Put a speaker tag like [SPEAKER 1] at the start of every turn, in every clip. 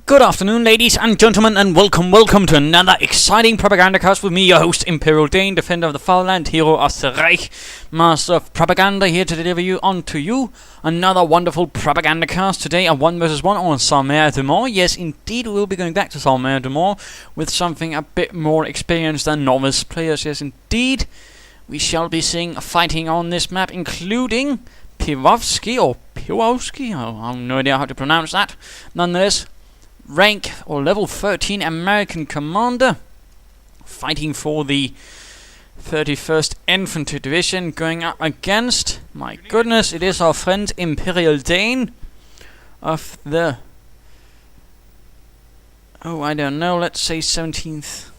[SPEAKER 1] Good afternoon, ladies and gentlemen, and welcome to another exciting Propagandacast with me, your host, ImperialDane, defender of the fatherland, hero of the Reich, master of propaganda, here to deliver unto you another wonderful Propagandacast. Today, a 1 vs 1 on St Mere Dumont. Yes, indeed, we will be going back to St Mere Dumont with something a bit more experienced than novice players. Yes, indeed, we shall be seeing fighting on this map, including Piwawsky, I have no idea how to pronounce that. Nonetheless, rank or level 13 American commander fighting for the 31st Infantry Division, going up against, my goodness, it is our friend ImperialDane of the, I don't know, let's say 17th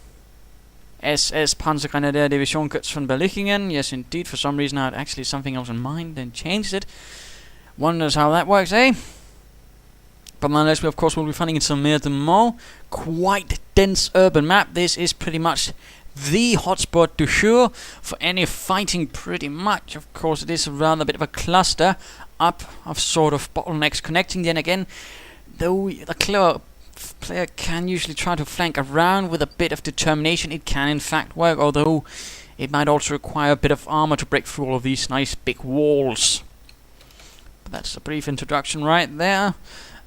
[SPEAKER 1] SS Panzergrenadier Division von Berlichingen. Yes, indeed, for some reason I had actually something else in mind and changed it. Wonders how that works, eh? But nonetheless, we of course will be finding in St Mere Dumont. Quite dense urban map. This is pretty much the hotspot du jour for any fighting, pretty much. Of course, it is a rather bit of a cluster up of sort of bottlenecks connecting. Then again, though the clever player can usually try to flank around with a bit of determination, it can in fact work, although it might also require a bit of armor to break through all of these nice big walls. But that's a brief introduction right there.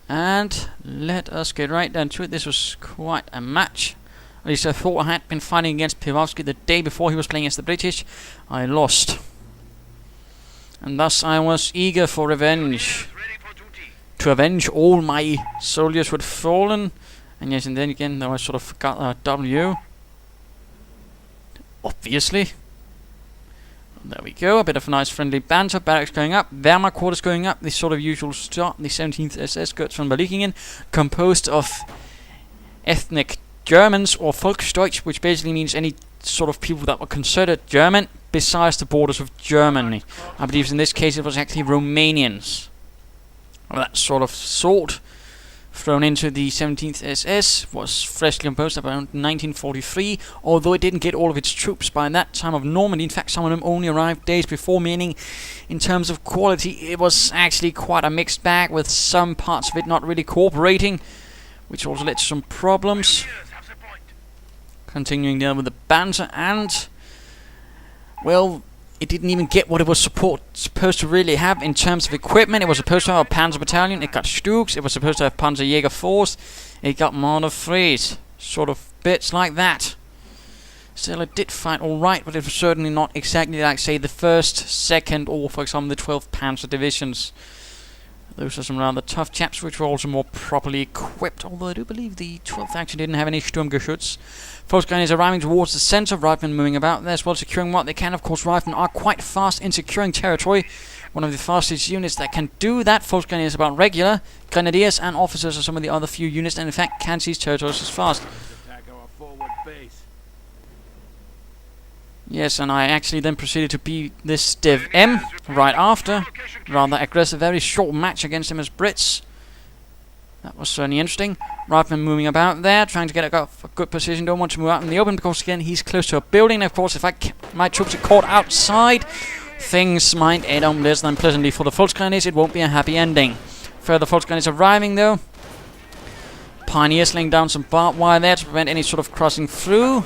[SPEAKER 1] And let us get right down to it. This was quite a match. At least I thought I had been fighting against Piwawsky the day before he was playing against the British. I lost. And thus I was eager for revenge. To avenge all my soldiers who had fallen. And yes, and then again, though I sort of forgot our W. Obviously. There we go, a bit of nice friendly banter. Barracks going up, Wehrmacht quarters going up, the sort of usual start. The 17th SS von Berlichingen, composed of ethnic Germans or Volksdeutsch, which basically means any sort of people that were considered German besides the borders of Germany. I believe in this case it was actually Romanians of that sort thrown into the 17th SS, was freshly composed around 1943, although it didn't get all of its troops by that time of Normandy. In fact, some of them only arrived days before, meaning in terms of quality it was actually quite a mixed bag, with some parts of it not really cooperating, which also led to some problems. Continuing there with the banter, and well, it didn't even get what it was supposed to really have in terms of equipment. It was supposed to have a Panzer battalion, it got Stuks, it was supposed to have Panzerjäger force, it got mortar threes, sort of bits like that. Still, it did fight alright, but it was certainly not exactly like, say, the 1st, 2nd, or for example the 12th Panzer Divisions. Those are some rather tough chaps, which were also more properly equipped, although I do believe the 12th actually didn't have any Sturmgeschütz. Volksgrenadiers arriving towards the center, Riflemen moving about there as well, securing what they can. Of course, Riflemen are quite fast in securing territory. One of the fastest units that can do that. Volksgrenadiers about regular. Grenadiers and officers are some of the other few units, and in fact can seize territories as fast. Yes, and I actually then proceeded to beat this Div M right after. Rather aggressive, very short match against him as Brits. That was certainly interesting. Rifleman moving about there, trying to get a good position. Don't want to move out in the open because, again, he's close to a building. Of course, if my troops are caught outside, things might end on less than pleasantly for the Volksgrenadiers. It won't be a happy ending. Further Volksgrenadiers arriving, though. Pioneers laying down some barbed wire there to prevent any sort of crossing through.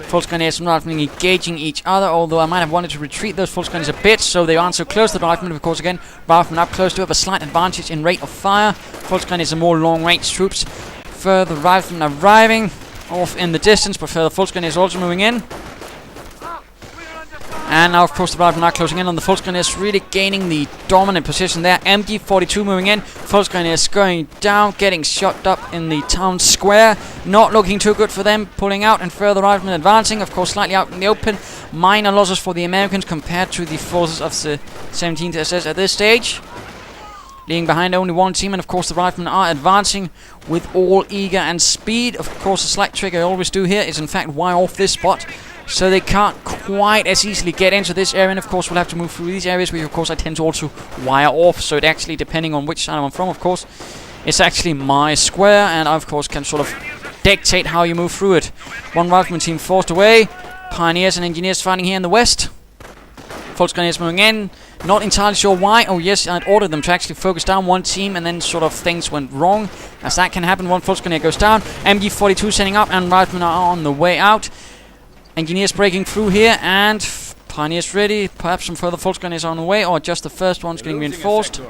[SPEAKER 1] Volksgrenadiers and Riflemen engaging each other, although I might have wanted to retreat those Volksgrenadiers a bit, so they aren't so close. The Riflemen, of course, again, Riflemen up close to have a slight advantage in rate of fire. Volksgrenadiers are more long-range troops. Further Riflemen arriving off in the distance, but further Volksgrenadiers also moving in. And now, of course, the Riflemen are closing in on the Volksgrenadiers, really gaining the dominant position there. MG42 moving in, Volksgrenadiers going down, getting shot up in the town square. Not looking too good for them, pulling out, and further Riflemen advancing, of course, slightly out in the open. Minor losses for the Americans compared to the forces of the 17th SS at this stage. Leaving behind only one team, and of course the Riflemen are advancing with all eager and speed. Of course, a slight trick I always do here is in fact wire off this spot, so they can't quite as easily get into this area, and of course we'll have to move through these areas, which of course I tend to also wire off, so it actually, depending on which side I'm from, of course, it's actually my square, and I of course can sort of dictate how you move through it. One Rifleman team forced away, Pioneers and Engineers fighting here in the west. Volksgrenadiers moving in, Not entirely sure why. Oh yes, I'd ordered them to actually focus down one team, and then sort of things went wrong, as that can happen. One Volksgrenadier goes down. MG42 setting up, and Riflemen are on the way out. Engineers breaking through here, and Pioneers ready. Perhaps some further Volksgrenadiers on the way, or just the first one's getting reinforced.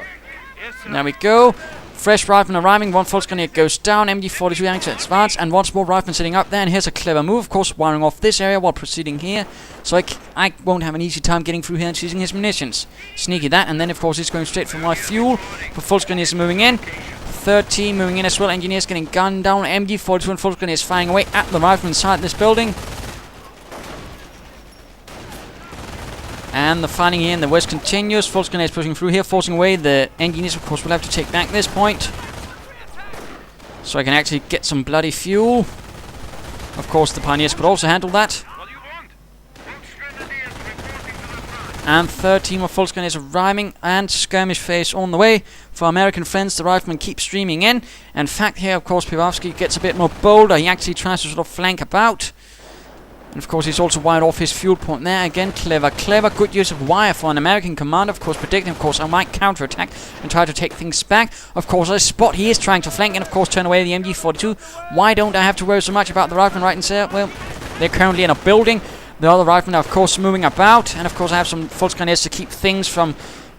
[SPEAKER 1] There we go. Fresh Rifleman arriving, one Volksgrenadier goes down, MG42 having to advance, and once more Rifleman sitting up there, and here's a clever move, of course, wiring off this area while proceeding here, so I won't have an easy time getting through here and seizing his munitions. Sneaky that, and then of course he's going straight for my fuel, but Volksgrenadiers moving in, third team moving in as well, Engineers getting gunned down, MG42 and Volksgrenadiers firing away at the Rifleman inside this building. And the fighting here in the west continues. Volksgrenadiers pushing through here, forcing away the Engineers. Of course, will have to take back this point, so I can actually get some bloody fuel. Of course, the Pioneers could also handle that. And third team of Volksgrenadiers arriving, and skirmish phase on the way. For American friends, the Riflemen keep streaming in. In fact, here, of course, Piwawsky gets a bit more bolder. He actually tries to sort of flank about. And of course he's also wired off his fuel point there. Again, clever, good use of wire for an American commander. Of course, predicting, of course, I might counterattack and try to take things back. Of course, I spot he is trying to flank and of course turn away the MG42. Why don't I have to worry so much about the Riflemen right and there? Well, they're currently in a building. The other Riflemen are of course moving about. And of course I have some Volksgrenadiers to keep things from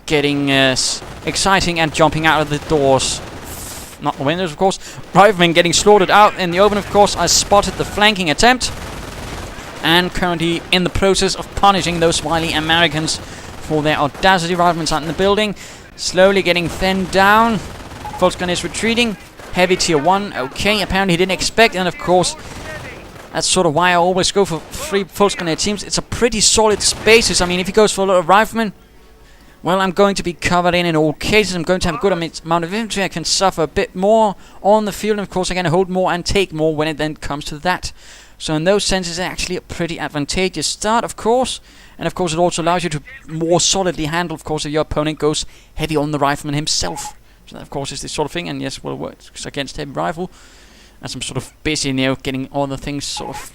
[SPEAKER 1] getting exciting and jumping out of the doors. Not the windows, of course. Riflemen getting slaughtered out in the open, of course. I spotted the flanking attempt, and currently in the process of punishing those wily Americans for their audacity. Riflemen out in the building, slowly getting thinned down. Volksgrenadiers retreating. Heavy tier 1, okay, apparently he didn't expect, and of course, that's sort of why I always go for 3 Volksgrenadier teams. It's a pretty solid basis. I mean, if he goes for a lot of Riflemen, well, I'm going to be covered in all cases. I'm going to have a good amount of infantry. I can suffer a bit more on the field, and of course I can hold more and take more when it then comes to that. So in those senses, it's actually a pretty advantageous start, of course. And of course, it also allows you to more solidly handle, of course, if your opponent goes heavy on the Rifleman himself. So that, of course, is this sort of thing. And yes, well, it works against heavy rifle. As I'm sort of busy now getting all the things sort of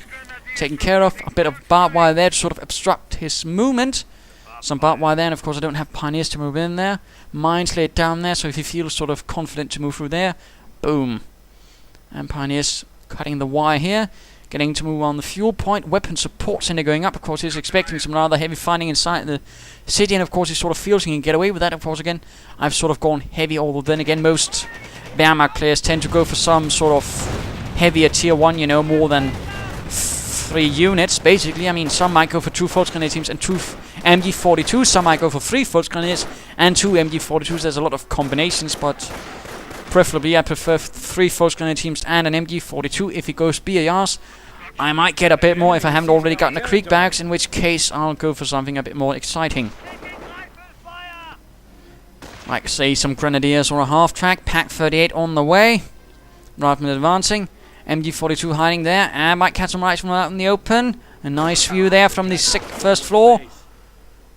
[SPEAKER 1] taken care of. A bit of barbed wire there to sort of obstruct his movement. Some barbed wire there, and of course, I don't have Pioneers to move in there. Mines laid down there, so if you feel sort of confident to move through there, boom. And Pioneers cutting the wire here. Getting to move on the fuel point. Weapon support center going up. Of course, he's expecting some rather heavy fighting inside the city. And of course, he sort of feels he can get away with that. Of course, again, I've sort of gone heavy. Although then again, most Wehrmacht players tend to go for some sort of heavier tier 1, you know, more than 3 units, basically. I mean, some might go for 2 Volksgrenadier teams and 2 MG42s. Some might go for 3 Volksgrenadiers and 2 MG42s. There's a lot of combinations, but preferably I prefer 3 Volksgrenadier teams and an MG42. If it goes BARs, I might get a bit more if I haven't already gotten a Krieg barracks, in which case I'll go for something a bit more exciting. Like, say, some Grenadiers or a half-track. Pack 38 on the way. Riflemen advancing. MG42 hiding there. And might catch some Riflemen out in the open. A nice view there from the first floor.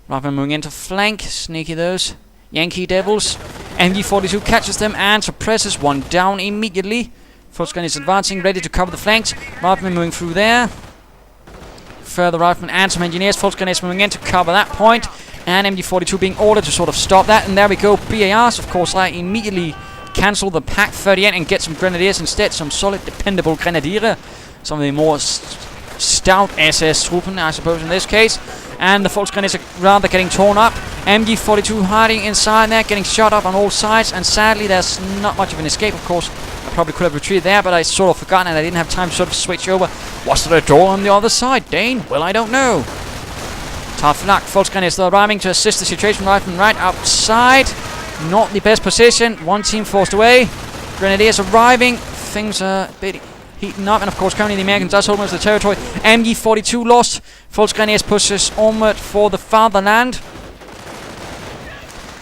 [SPEAKER 1] Riflemen moving into flank. Sneaky those Yankee Devils. MG42 catches them and suppresses one down immediately. Volksgrenadiers advancing, ready to cover the flanks. Riflemen moving through there. Further Riflemen and some Engineers. Volksgrenadiers moving in to cover that point. And MG42 being ordered to sort of stop that. And there we go, BARs. Of course, I immediately cancel the Pack 38 and get some Grenadiers instead. Some solid, dependable Grenadiere. Some of the more stout SS Truppen, I suppose, in this case. And the Volksgrenadiers are rather getting torn up. MG42 hiding inside there, getting shot up on all sides. And sadly, there's not much of an escape, of course. I probably could have retreated there, but I sort of forgotten and I didn't have time to sort of switch over. Was there a door on the other side, Dane? Well, I don't know. Tough luck. Volksgrenadiers still arriving to assist the situation. Riflemen right outside. Not the best position. One team forced away. Grenadiers arriving. Things are a bit heating up. And of course, currently the Americans does hold most of the territory. MG42 lost. Volksgrenadiers pushes onward for the fatherland.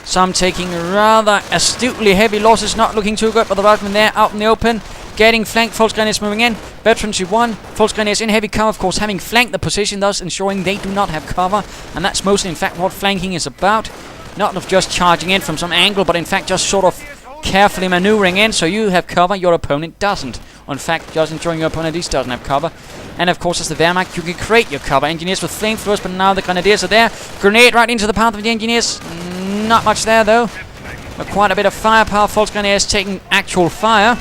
[SPEAKER 1] Some taking rather astutely heavy losses, not looking too good, but the Riflemen there out in the open, getting flanked. Volksgrenadiers moving in. Veterans 1. Volksgrenadiers in heavy cover, of course, having flanked the position, thus ensuring they do not have cover. And that's mostly, in fact, what flanking is about. Not of just charging in from some angle, but in fact just sort of carefully maneuvering in so you have cover, your opponent doesn't. Or in fact, just ensuring your opponent at least doesn't have cover. And of course, as the Wehrmacht, you can create your cover. Engineers with flamethrowers, but now the Grenadiers are there. Grenade right into the path of the Engineers. not much there though. But quite a bit of firepower. Volksgrenadiers taking actual fire,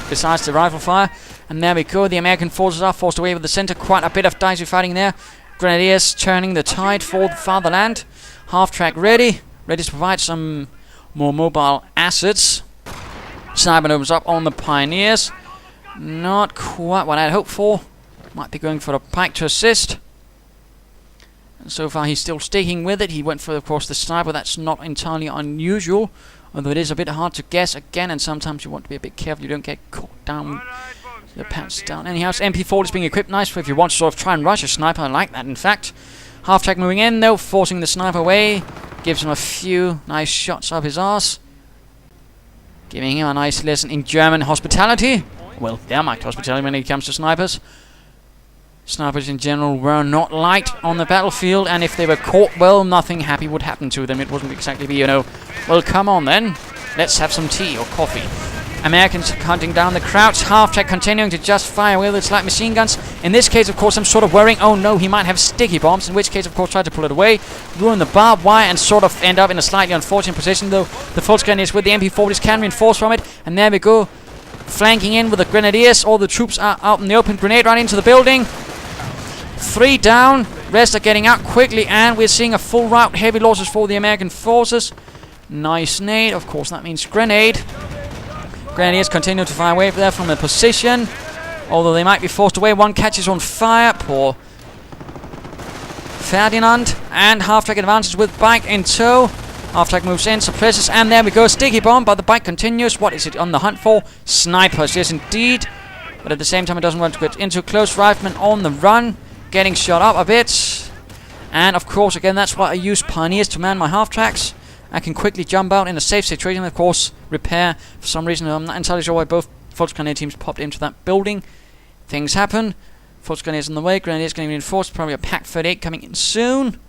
[SPEAKER 1] besides the rifle fire. And there we go. The American forces are forced away with the center. Quite a bit of dicey fighting there. Grenadiers turning the tide for the fatherland. Half-track ready. Ready to provide some more mobile assets. Sniper opens up on the Pioneers. Not quite what I'd hoped for. Might be going for the pike to assist. And so far he's still sticking with it. He went for, of course, the sniper. That's not entirely unusual. Although it is a bit hard to guess again. And sometimes you want to be a bit careful you don't get caught down. The pants down. Anyhow, MP40 is being equipped nice for if you want to sort of try and rush a sniper. I like that, in fact. Half-track moving in, though, forcing the sniper away. Gives him a few nice shots up his arse. Giving him a nice lesson in German hospitality. Well, Wehrmacht hospitality when it comes to snipers. Snipers in general were not liked on the battlefield, and if they were caught, well, nothing happy would happen to them. It wouldn't exactly be, you know, well, come on then. Let's have some tea or coffee. Americans hunting down the Krauts. Half-track continuing to just fire away with its light machine guns. In this case, of course, I'm sort of worrying, oh no, he might have sticky bombs, in which case, of course, try to pull it away, ruin the barbed wire, and sort of end up in a slightly unfortunate position, though the Volksgrenadiers with the MP40s can reinforce from it. And there we go, flanking in with the Grenadiers. All the troops are out in the open. Grenade right into the building. 3 down. Rest are getting out quickly, and we're seeing a full rout. Heavy losses for the American forces. Nice nade. Of course, that means grenade. Grenadiers continue to fire away there from a position, although they might be forced away. One catches on fire. Poor Ferdinand. And half-track advances with bike in tow. Half-track moves in, suppresses, and there we go. Sticky bomb, but the bike continues. What is it on the hunt for? Snipers, yes indeed. But at the same time, it doesn't want to get into close. Riflemen on the run, getting shot up a bit. And of course, again, that's why I use Pioneers to man my half-tracks. I can quickly jump out in a safe situation, of course, repair. For some reason, I'm not entirely sure why both Volksgrenadier teams popped into that building. Things happen. Volksgrenadiers on the way. Grenadiers getting reinforced. Probably a Pack 38 coming in soon.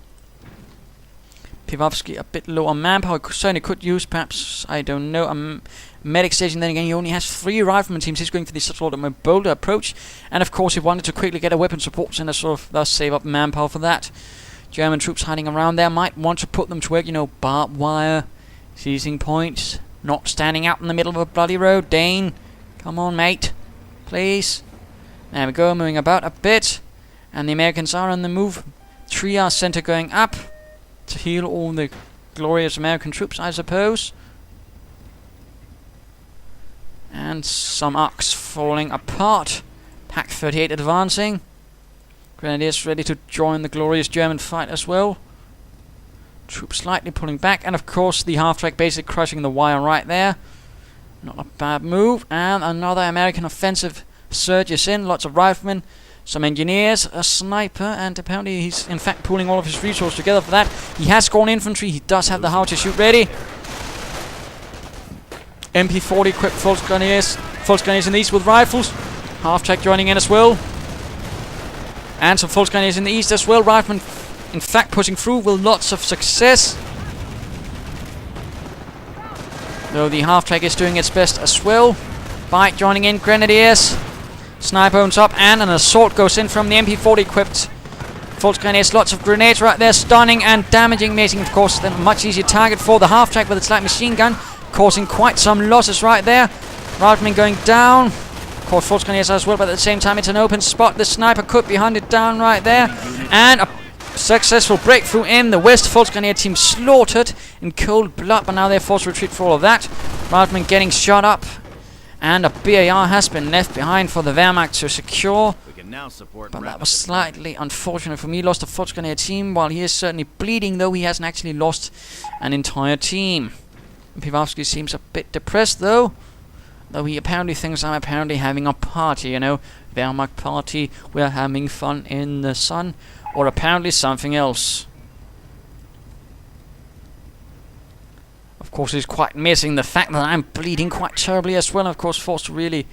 [SPEAKER 1] Piwawsky a bit low on manpower. Certainly could use, perhaps, I don't know, a medic station. Then again, he only has 3 rifleman teams. He's going for this sort of a bolder approach. And of course, he wanted to quickly get a weapon support and sort of thus save up manpower for that. German troops hiding around there might want to put them to work, you know, barbed wire, seizing points, not standing out in the middle of a bloody road. Dane, come on, mate, please. There we go, moving about a bit, and the Americans are on the move. Triage center going up to heal all the glorious American troops, I suppose. And some arcs falling apart. Pack 38 advancing. Grenadiers ready to join the glorious German fight as well. Troops slightly pulling back, and of course the half-track basically crushing the wire right there. Not a bad move. And another American offensive surges in. Lots of riflemen, some engineers, a sniper, and apparently he's in fact pooling all of his resources together for that. He has gone infantry. He does have the how to shoot ready. MP40 equipped Volksgrenadiers in the east with rifles. Half-track joining in as well. And some Volksgrenadiers in the east as well. Riflemen, in fact, pushing through with lots of success. Though the half-track is doing its best as well. Bike joining in, Grenadiers. Sniper owns up, and an assault goes in from the MP40 equipped Volksgrenadiers. Lots of grenades right there, stunning and damaging, making, of course, them a much easier target for the half-track with its light machine gun, causing quite some losses right there. Riflemen going down. Of course, Volksgrenadiers as well, but at the same time, it's an open spot. The sniper could be hunted down right there. And a successful breakthrough in the west. Volksgrenadier team slaughtered in cold blood, but now they're forced to retreat for all of that. Riflemen getting shot up. And a BAR has been left behind for the Wehrmacht to secure. But that was slightly unfortunate for me. Lost a Volksgrenadier team, while he is certainly bleeding, though he hasn't actually lost an entire team. Piwawsky seems a bit depressed, though he apparently thinks I'm apparently having a party, you know. Wehrmacht party, we're having fun in the sun. Or apparently something else. Of course, he's quite missing the fact that I'm bleeding quite terribly as well. Of course, forced to really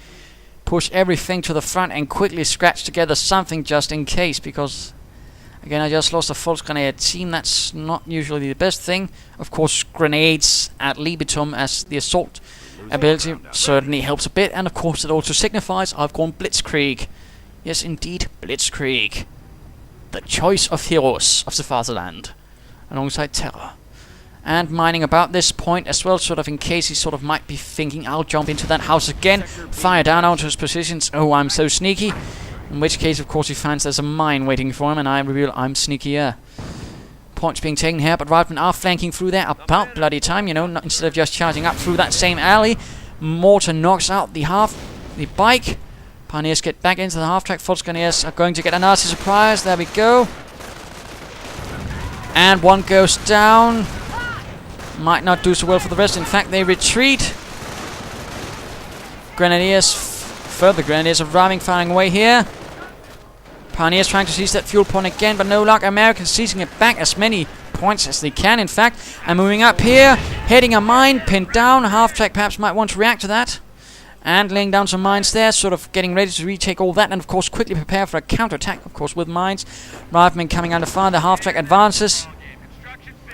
[SPEAKER 1] push everything to the front and quickly scratch together something just in case. Because, again, I just lost a Volksgrenadier team. That's not usually the best thing. Of course, grenades ad libitum as the assault ability certainly helps a bit. And, of course, it also signifies I've gone Blitzkrieg. Yes, indeed, Blitzkrieg. The choice of heroes of the fatherland. Alongside terror. And mining about this point as well, sort of in case he sort of might be thinking, I'll jump into that house again, fire down onto his positions. Oh, I'm so sneaky. In which case, of course, he finds there's a mine waiting for him, and I reveal I'm sneakier. Points being taken here, but Riflemen are flanking through there about bloody time, you know, instead of just charging up through that same alley. Mortar knocks out the bike. Pioneers get back into the half-track. Volksgrenadiers are going to get a nasty surprise. There we go. And one goes down. Might not do so well for the rest. In fact, they retreat. Grenadiers, further Grenadiers arriving, firing away here. Pioneers trying to seize that fuel point again, but no luck. Americans seizing it back as many points as they can, in fact. And moving up here, heading a mine, pinned down. Half-track perhaps might want to react to that. And laying down some mines there, sort of getting ready to retake all that. And of course, quickly prepare for a counter-attack, of course, with mines. Riflemen coming under fire. The half-track advances,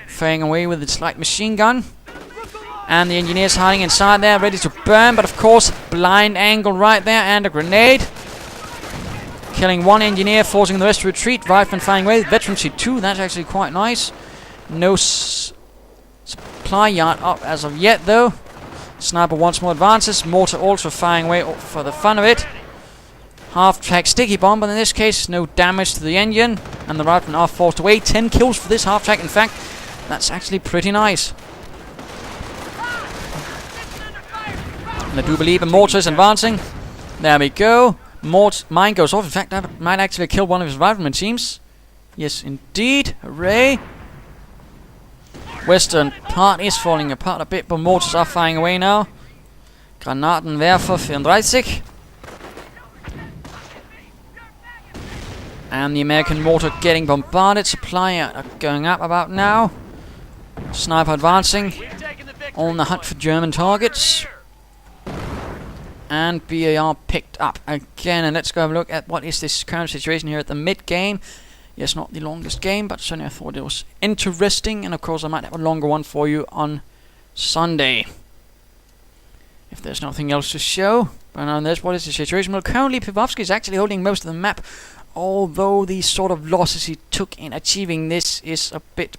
[SPEAKER 1] firing away with its light machine gun. And the engineers hiding inside there, ready to burn. But of course, blind angle right there, and a grenade. Killing one engineer, forcing the rest to retreat. Riflemen firing away. Veterancy 2, that's actually quite nice. No supply yard up as of yet, though. Sniper once more advances. Mortar also firing away for the fun of it. Half-track sticky bomb, but in this case, no damage to the engine. And the Riflemen are forced away. 10 kills for this half-track, in fact. That's actually pretty nice. And I do believe a mortar is advancing. There we go. Mine goes off. In fact, that might actually kill one of his Riflemen teams. Yes, indeed. Hooray. Western part is falling apart a bit, but mortars are firing away now. Granatenwerfer 34. And the American mortar getting bombarded. Supply are going up about now. Sniper advancing. On the hunt for German targets. And BAR picked up again. And let's go have a look at what is this current situation here at the mid-game. Yes, not the longest game, but certainly I thought it was interesting. And of course I might have a longer one for you on Sunday, if there's nothing else to show. But on this, what is the situation? Well, currently Piwawsky is actually holding most of the map, although the sort of losses he took in achieving this is a bit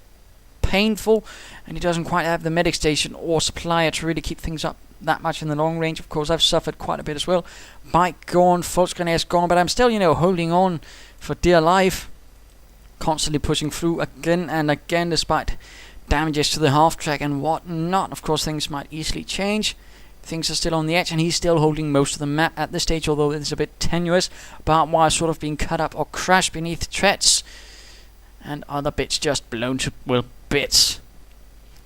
[SPEAKER 1] painful, and he doesn't quite have the medic station or supplier to really keep things up that much in the long range. Of course, I've suffered quite a bit as well. Bike gone, Volksgrenadiers gone, but I'm still, you know, holding on for dear life. Constantly pushing through again and again, despite damages to the half-track and whatnot. Of course, things might easily change. Things are still on the edge, and he's still holding most of the map at this stage, although it's a bit tenuous. Barbed wire sort of being cut up or crashed beneath treads, and other bits just blown to, well, bits.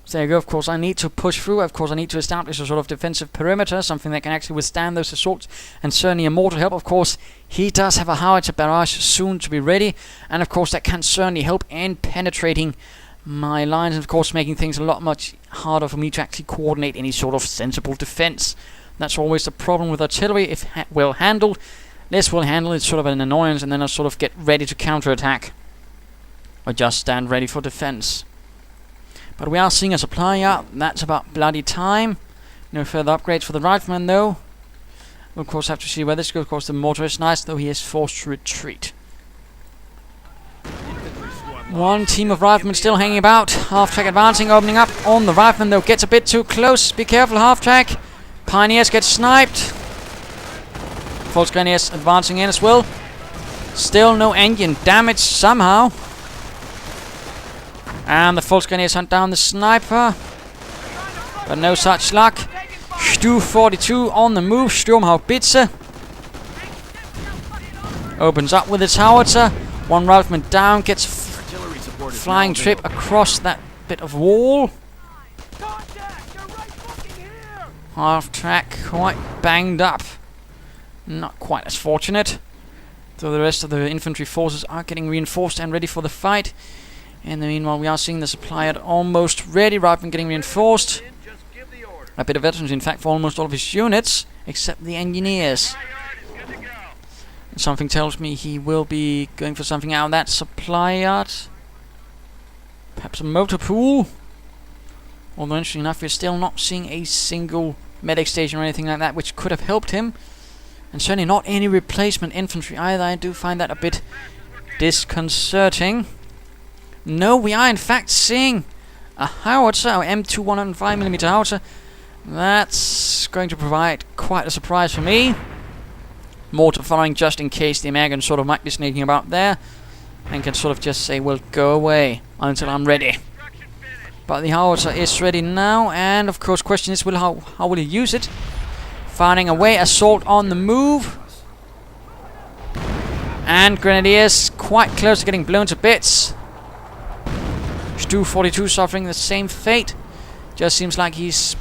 [SPEAKER 1] So there you go. Of course, I need to push through. Of course, I need to establish a sort of defensive perimeter, something that can actually withstand those assaults, and certainly a mortar help. Of course, he does have a howitzer barrage soon to be ready, and of course that can certainly help in penetrating my lines, and of course making things a lot much harder for me to actually coordinate any sort of sensible defense. That's always the problem with artillery. If well handled, less well handled, it's sort of an annoyance, and then I sort of get ready to counterattack or just stand ready for defense. But we are seeing a supply up. That's about bloody time. No further upgrades for the Rifleman, though. We'll of course have to see where this goes. Of course, the mortar is nice, though he is forced to retreat. One team of Riflemen still hanging about. Half-track advancing, opening up on the Rifleman, though. Gets a bit too close. Be careful, half-track. Pioneers get sniped. Volksgrenadiers advancing in as well. Still no engine damage somehow. And the Volksgrenadiers hunt down the sniper, but no such luck. Stu 42 on the move. Sturmhaubitze opens up with its howitzer. One Rifleman down, gets flying trip across that bit of wall. Half-track quite banged up. Not quite as fortunate, though the rest of the infantry forces are getting reinforced and ready for the fight. In the meanwhile, we are seeing the supply almost ready. Rifleman getting reinforced. A bit of veterans, in fact, for almost all of his units, except the engineers. And something tells me he will be going for something out of that supply yard. Perhaps a motor pool. Although, interesting enough, we're still not seeing a single medic station or anything like that, which could have helped him. And certainly not any replacement infantry either. I do find that a bit disconcerting. No, we are in fact seeing a howitzer, our M2 105mm howitzer. That's going to provide quite a surprise for me. Mortar firing just in case the Americans sort of might be sneaking about there, and can sort of just say, well, go away until I'm ready. But the howitzer is ready now, and of course question is, how will he use it? Firing away, assault on the move. And Grenadiers quite close to getting blown to bits. Stu 42 suffering the same fate. Just seems like he's...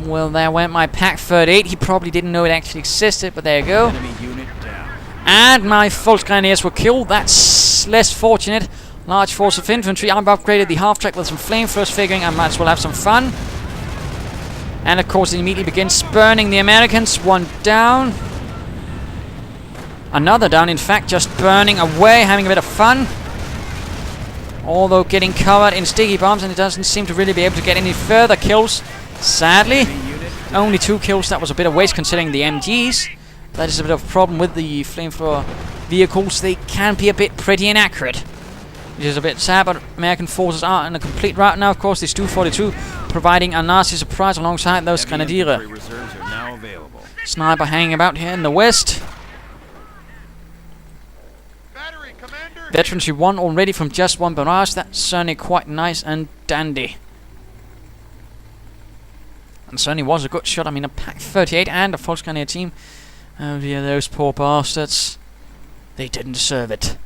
[SPEAKER 1] Well, there went my Pack 38. He probably didn't know it actually existed, but there you go.
[SPEAKER 2] Enemy unit down.
[SPEAKER 1] And my Volksgrenadiers were killed. That's less fortunate. Large force of infantry. I've upgraded the half-track with some flamethrowers, figuring I might as well have some fun. And of course, it immediately begins burning the Americans. One down. Another down, in fact, just burning away, having a bit of fun. Although getting covered in sticky bombs, and it doesn't seem to really be able to get any further kills. Sadly, only 2 kills. That was a bit of waste considering the MGs. That is a bit of a problem with the flamethrower vehicles. They can be a bit pretty inaccurate, which is a bit sad, but American forces are in a complete rout now. Of course, this 242 providing a nasty surprise alongside those Grenadier. Sniper hanging about here in the west. Veterancy 1 already from just 1 barrage. That's certainly quite nice and dandy. And certainly was a good shot. I mean, a Pack 38 and a Volksgrenadier team. Oh dear, those poor bastards. They didn't deserve it.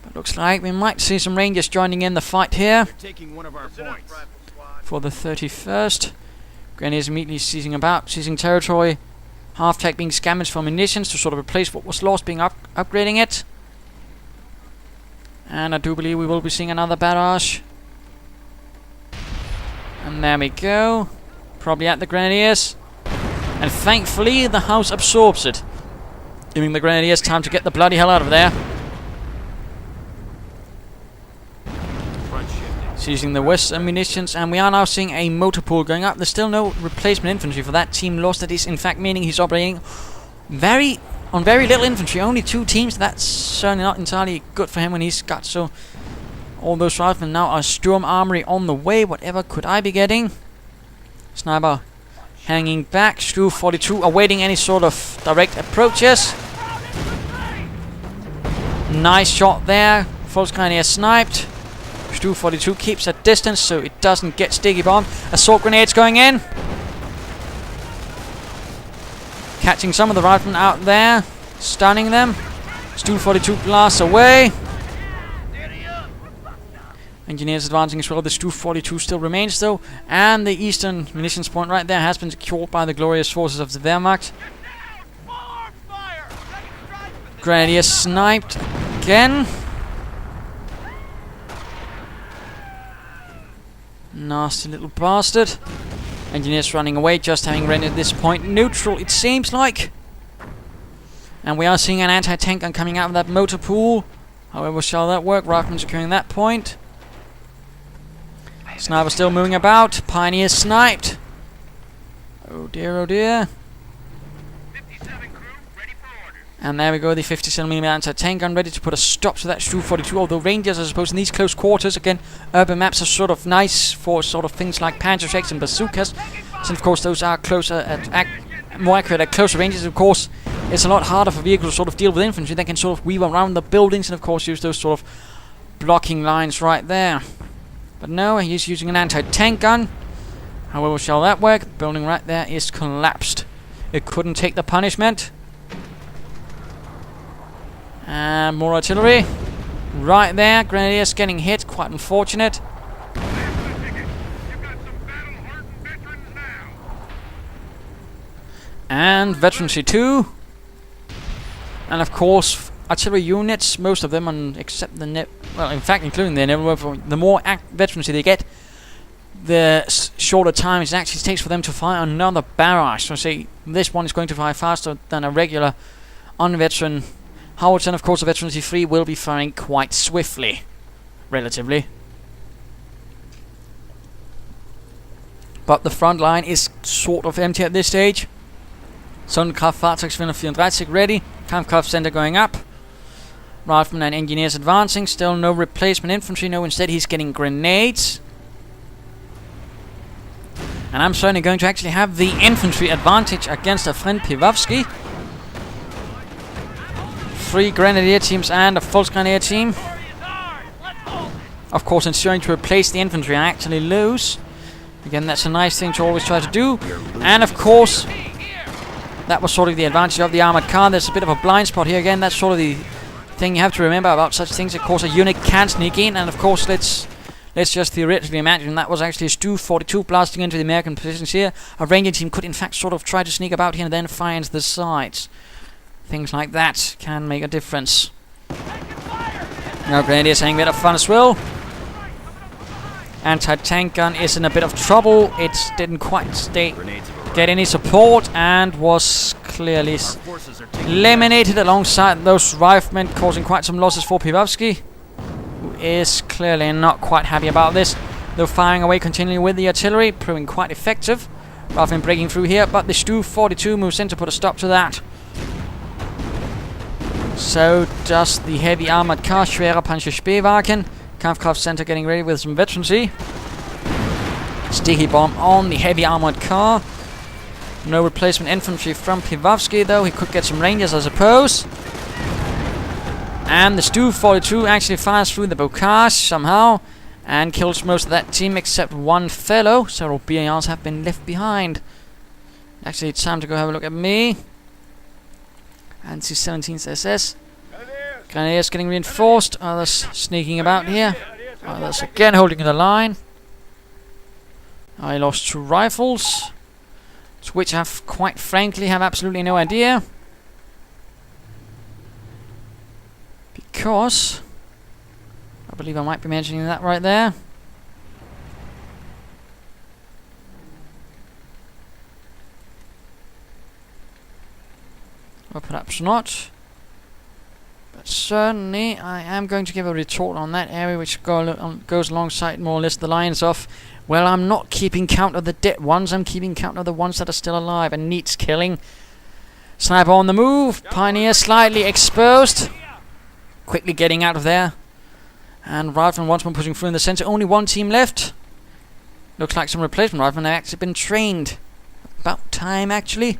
[SPEAKER 1] But looks like we might see some Rangers joining in the fight here.
[SPEAKER 2] Taking one of our points.
[SPEAKER 1] For the 31st. Grenadiers immediately seizing territory. Half-track being scavenged for munitions to sort of replace what was lost, being upgrading it. And I do believe we will be seeing another barrage. And there we go. Probably at the Grenadiers. And thankfully the house absorbs it, giving the Grenadiers time to get the bloody hell out of there. Seizing the western munitions, and we are now seeing a motor pool going up. There's still no replacement infantry for that team lost. That is in fact meaning he's operating on very little infantry. Only 2 teams. That's certainly not entirely good for him when he's got so... All those riflemen now are Sturm Armory on the way. Whatever could I be getting? Sniper hanging back. Stu 42 awaiting any sort of direct approaches. Nice shot there. Volksgrenadier sniped. Stu 42 keeps at distance so it doesn't get sticky bombed. Assault grenades going in. Catching some of the riflemen out there. Stunning them. Stu 42 blasts away. Engineers advancing as well. The Stu 42 still remains though. And the eastern munitions point right there has been secured by the glorious forces of the Wehrmacht. Grenadier sniped again. Nasty little bastard. Engineers running away, just having rendered this point neutral, it seems like. And we are seeing an anti-tank gun coming out of that motor pool. However, shall that work? Riflemen securing that point. Sniper still moving about. Pioneer sniped. Oh dear, oh dear.
[SPEAKER 3] 57 crew, ready for orders.
[SPEAKER 1] And there we go, the 57mm anti-tank gun ready to put a stop to that Stu 42. Although Rangers, I suppose, in these close quarters, again, urban maps are sort of nice for sort of things like Panzergrenadiers and bazookas. Since, of course, those are closer more accurate at closer ranges. Of course, it's a lot harder for vehicles to sort of deal with infantry. They can sort of weave around the buildings and, of course, use those sort of blocking lines right there. But no, he's using an anti-tank gun. However, shall that work? The building right there is collapsed. It couldn't take the punishment. And more artillery. Right there. Grenadiers getting hit. Quite unfortunate. And veterancy 2. And of course, artillery units, most of them, except the well, in fact, including the more veterancy they get, the shorter time it actually takes for them to fire another barrage. So say this one is going to fire faster than a regular unveteran howitzer, and of course the veterancy 3 will be firing quite swiftly, relatively. But the front line is sort of empty at this stage. Sonderkraftfahrzeugschwinner 34 ready. Kampfkraft center going up. Riflemen and engineers advancing. Still no replacement infantry. No, instead he's getting grenades. And I'm certainly going to actually have the infantry advantage against a friend Piwawsky. 3 grenadier teams and a Volksgrenadier team. Of course, ensuring to replace the infantry I actually lose. Again, that's a nice thing to always try to do. And of course, that was sort of the advantage of the armored car. There's a bit of a blind spot here again. That's sort of the thing you have to remember about such things. Of course, a unit can sneak in, and of course, let's just theoretically imagine that was actually a Stu 42 blasting into the American positions here. A Ranger team could in fact sort of try to sneak about here and then fire into the sides. Things like that can make a difference. Now Grenadiers having a bit of fun as well. Anti-tank gun is in a bit of trouble. It didn't quite get any support and was clearly eliminated alongside those riflemen, causing quite some losses for Piwawsky, who is clearly not quite happy about this. Though firing away continually with the artillery, proving quite effective. Riflemen breaking through here, but the Stu 42 moves in to put a stop to that. So does the heavy armored car, Schwere Panzerspähwagen. Kampfkraftcenter getting ready with some veterancy. Sticky bomb on the heavy armored car. No replacement infantry from Piwawsky, though. He could get some Rangers, I suppose. And the Stu 42 actually fires through the bocage somehow and kills most of that team except one fellow. Several BARs have been left behind. Actually, it's time to go have a look at me. And see 17th SS. Grenadiers getting reinforced. Others sneaking about here. Others again holding the line. I lost 2 rifles, to which I quite frankly have absolutely no idea. Because I believe I might be mentioning that right there. Or perhaps not. But certainly I am going to give a retort on that area, which goes alongside more or less the lines of, well, I'm not keeping count of the dead ones, I'm keeping count of the ones that are still alive and needs killing. Sniper on the move, Pioneer slightly exposed. Quickly getting out of there. And Rifleman once more pushing through in the center. Only one team left. Looks like some replacement riflemen have actually been trained. About time, actually.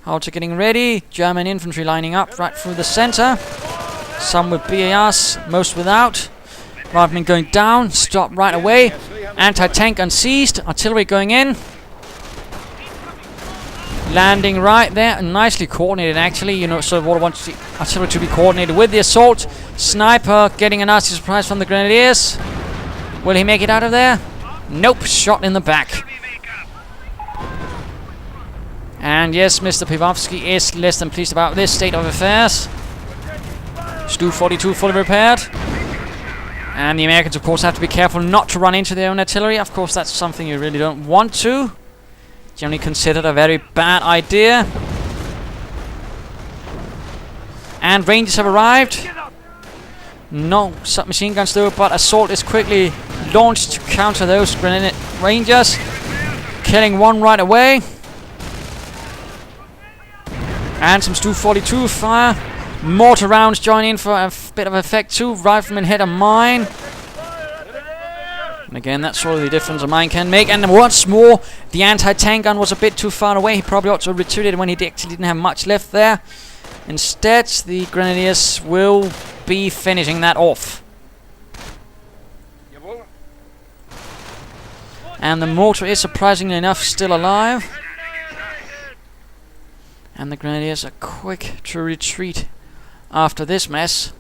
[SPEAKER 1] Howitzer getting ready. German infantry lining up right through the center. Some with BARs, most without. Riflemen going down. Stop right away. Anti-tank unseized. Artillery going in. Landing right there. And nicely coordinated, actually. You know, so Water wants the artillery to be coordinated with the assault. Sniper getting a nasty surprise from the Grenadiers. Will he make it out of there? Nope. Shot in the back. And yes, Mr. Piwawsky is less than pleased about this state of affairs. Stu 42 fully repaired. And the Americans, of course, have to be careful not to run into their own artillery. Of course, that's something you really don't want to. Generally considered a very bad idea. And Rangers have arrived. No submachine guns though, but assault is quickly launched to counter those Rangers. Killing one right away. And some Stu 42 fire. Mortar rounds join in for a bit of effect too. Riflemen hit a mine. And again, that's sort of the difference a mine can make. And once more, the anti-tank gun was a bit too far away. He probably ought to have retreated when he actually didn't have much left there. Instead, the Grenadiers will be finishing that off. And the mortar is surprisingly enough still alive. And the Grenadiers are quick to retreat after this mess.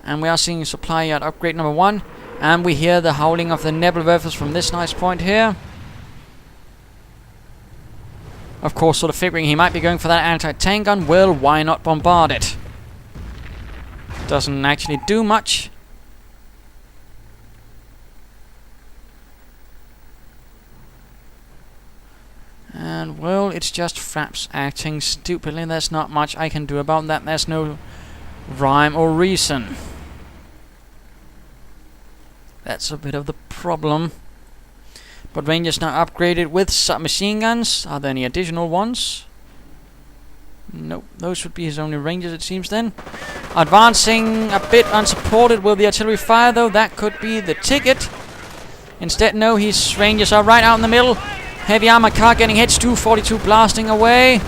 [SPEAKER 1] And we are seeing supply yard upgrade number 1. And we hear the howling of the Nebelwerfers from this nice point here. Of course, sort of figuring he might be going for that anti-tank gun. Well, why not bombard it? Doesn't actually do much. And, well, it's just Fraps acting stupidly. There's not much I can do about that. There's no rhyme or reason. That's a bit of the problem. But Rangers now upgraded with submachine guns. Are there any additional ones? Nope. Those would be his only Rangers, it seems then. Advancing a bit unsupported with the artillery fire, though. That could be the ticket. Instead, no, his Rangers are right out in the middle. Heavy armor car getting hit. Stu 42 blasting away.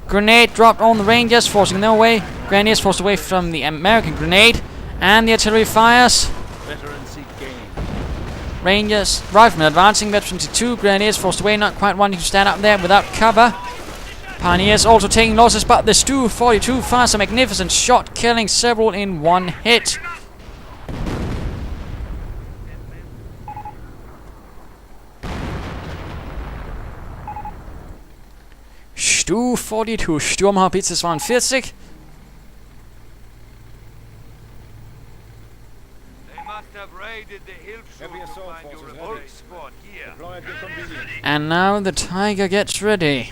[SPEAKER 1] Grenade dropped on the Rangers, forcing them away. Grenadiers forced away from the American grenade. And the artillery fires. Rangers, riflemen advancing. Veteran 22. Grenadiers forced away, not quite wanting to stand up there without cover. Pioneers also taking losses, but the Stu 42 fires a magnificent shot, killing several in one hit. Stu 42, Sturmhaubitze 42.
[SPEAKER 3] They must have raided the Hilfsschule to find your revolt squad here.
[SPEAKER 1] And now the Tiger gets ready.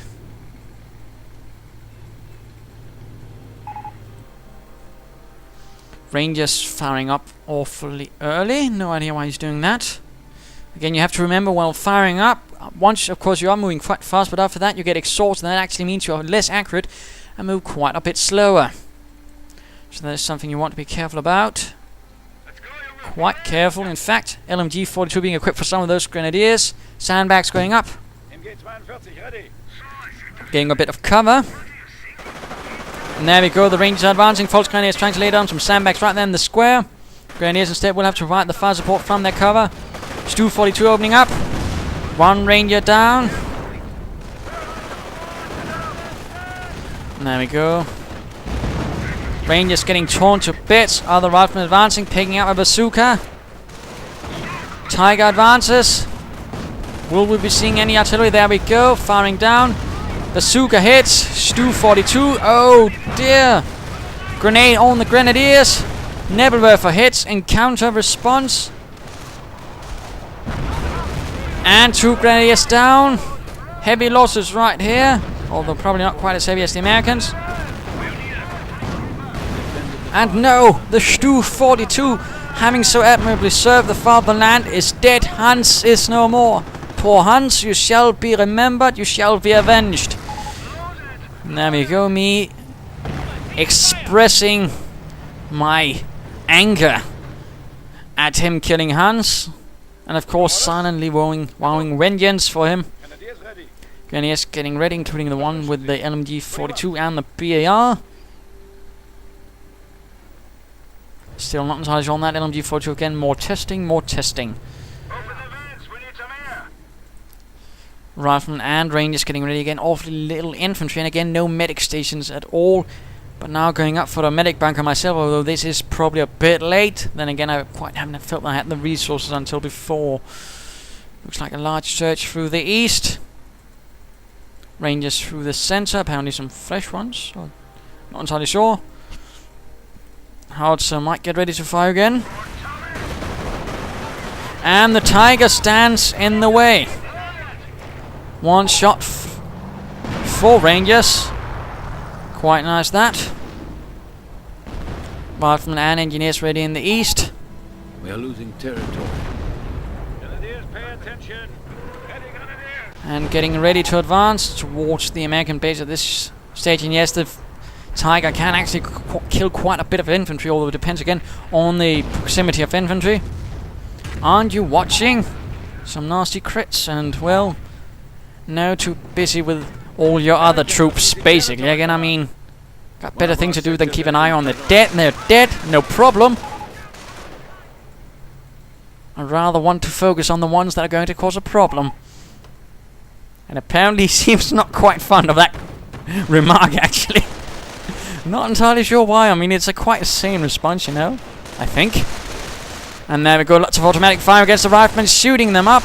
[SPEAKER 1] Rangers firing up awfully early. No idea why he's doing that. Again, you have to remember while firing up, once, of course, you are moving quite fast, but after that you get exhausted, and that actually means you're less accurate and move quite a bit slower. So that is something you want to be careful about. Quite careful, in fact. LMG 42 being equipped for some of those Grenadiers. Sandbags going up. Getting a bit of cover. And there we go, the Rangers are advancing. Volksgrenadiers trying to lay down some sandbags right there in the square. Grenadiers instead will have to provide the fire support from their cover. Stu 42 opening up. One Ranger down. And there we go. Rangers getting torn to bits. Other riflemen advancing, picking up a bazooka. Tiger advances. Will we be seeing any artillery? There we go, firing down. Bazooka hits. Stu 42. Oh dear. Grenade on the Grenadiers. Nebelwerfer hits in counter response. And 2 Grenadiers down. Heavy losses right here. Although probably not quite as heavy as the Americans. And no, the Stu 42, having so admirably served the fatherland, is dead. Hans is no more. Poor Hans, you shall be remembered, you shall be avenged. And there we go, me expressing my anger at him killing Hans. And of course silently vowing vengeance for him. Grenadiers getting ready, including the one with the LMG 42 and the BAR. Still not entirely sure on that LMG 42 again. More testing, more testing. Riflemen and Rangers getting ready again. Awfully little infantry, and again no medic stations at all. But now going up for a medic bunker myself, although this is probably a bit late. Then again, I quite haven't felt I had the resources until before. Looks like a large search through the east. Rangers through the center, apparently some fresh ones. Not entirely sure. Howitzer might get ready to fire again. And the Tiger stands in the way. One shot for Rangers. Quite nice that. Riflemen and engineers ready in the east.
[SPEAKER 4] We are losing territory.
[SPEAKER 3] Grenadiers, pay attention.
[SPEAKER 1] And getting ready to advance towards the American base at this stage. And yes, the Tiger can actually kill quite a bit of infantry, although it depends again on the proximity of infantry. Aren't you watching? Some nasty crits, and well, no, too busy with all your other troops, basically. Again, I mean, got better things to do than keep an eye on the dead, and they're dead, no problem. I rather want to focus on the ones that are going to cause a problem. And apparently he seems not quite fond of that remark, actually. Not entirely sure why. I mean, it's a quite a sane response, you know, I think. And there we go, lots of automatic fire against the riflemen, shooting them up.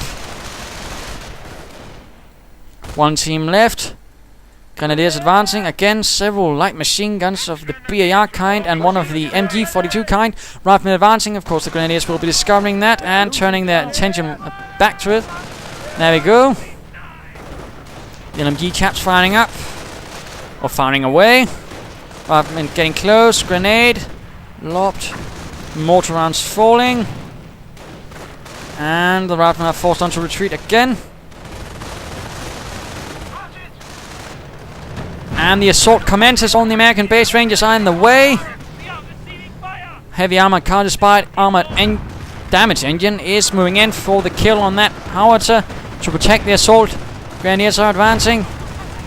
[SPEAKER 1] One team left. Grenadiers advancing. Again, several light machine guns of the BAR kind and one of the MG42 kind. Riflemen advancing. Of course, the Grenadiers will be discovering that and turning their attention back to it. There we go. The LMG chaps firing up. Or firing away. Riflemen getting close. Grenade. Lobbed. Mortar rounds falling. And the riflemen are forced on to retreat again. And the assault commences on the American base. Rangers are in the way. heavy armored car, despite armored damage engine, is moving in for the kill on that howitzer to protect the assault. Grenadiers are advancing.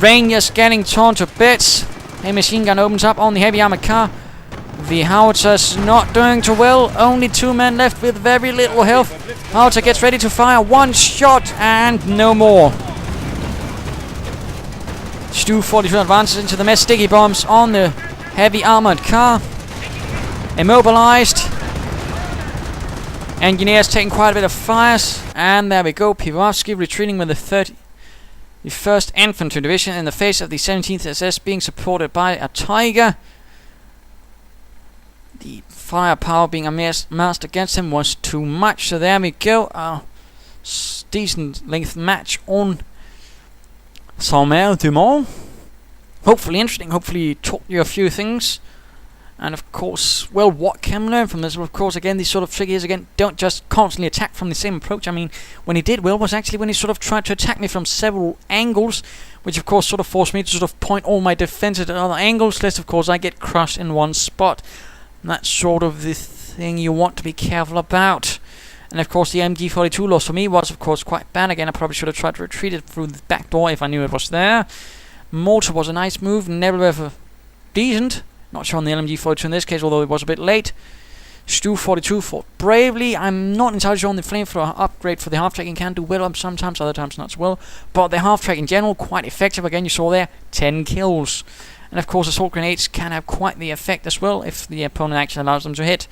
[SPEAKER 1] Rangers getting torn to bits. A machine gun opens up on the heavy armored car. The howitser's not doing too well. Only 2 men left with very little health. Howitzer gets ready to fire 1 shot and no more. Stu 42 advances into the mess. Sticky bombs on the heavy armored car. Immobilized. Engineers taking quite a bit of fires. And there we go. Piwawsky retreating with the 1st Infantry Division in the face of the 17th SS being supported by a Tiger. The firepower being amassed against him was too much. So there we go. A decent length match on St Mere Dumont. Hopefully interesting. Hopefully taught you a few things. And of course, well, what can we learn from this? Well, of course, again, these sort of trick is, again, don't just constantly attack from the same approach. I mean, when he did well was actually when he sort of tried to attack me from several angles, which of course sort of forced me to sort of point all my defenses at other angles, lest of course I get crushed in one spot. And that's sort of the thing you want to be careful about. And of course, the MG42 loss for me was of course quite bad. Again, I probably should have tried to retreat it through the back door if I knew it was there. Mortar was a nice move, never ever decent. Not sure on the LMG42 in this case, although it was a bit late. Stu 42 fought bravely. I'm not entirely sure on the flamethrower upgrade for the half-track. Can do well sometimes, other times not so well. But the half-track in general, quite effective. Again, you saw there, 10 kills. And of course, assault grenades can have quite the effect as well, if the opponent actually allows them to hit.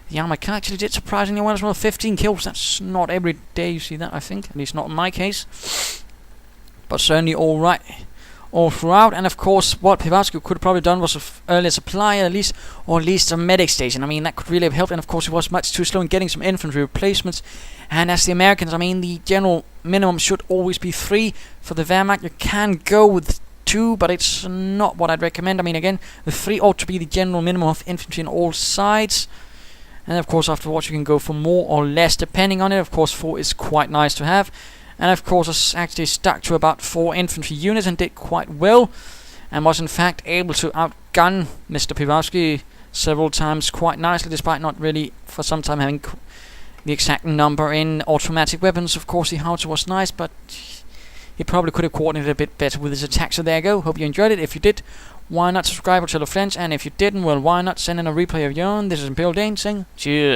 [SPEAKER 1] The armored car actually did surprisingly well as well. 15 kills, that's not every day you see that, I think. At least not in my case. But certainly alright all throughout. And of course, what Piwawsky could have probably done was an earlier supply at least, or at least a medic station. I mean, that could really have helped. And of course, he was much too slow in getting some infantry replacements. And as the Americans, I mean, the general minimum should always be 3 for the Wehrmacht. You can go with 2, but it's not what I'd recommend. I mean, again, the 3 ought to be the general minimum of infantry on all sides. And of course, afterwards, you can go for more or less depending on it. Of course, 4 is quite nice to have. And of course, I actually stuck to about 4 infantry units and did quite well. And was in fact able to outgun Mr. Piwawsky several times quite nicely, despite not really for some time having the exact number in automatic weapons. Of course, the howitzer was nice, but he probably could have coordinated a bit better with his attack. So there you go. Hope you enjoyed it. If you did, why not subscribe or tell a friend? And if you didn't, well, why not send in a replay of your own? This is ImperialDane saying cheers.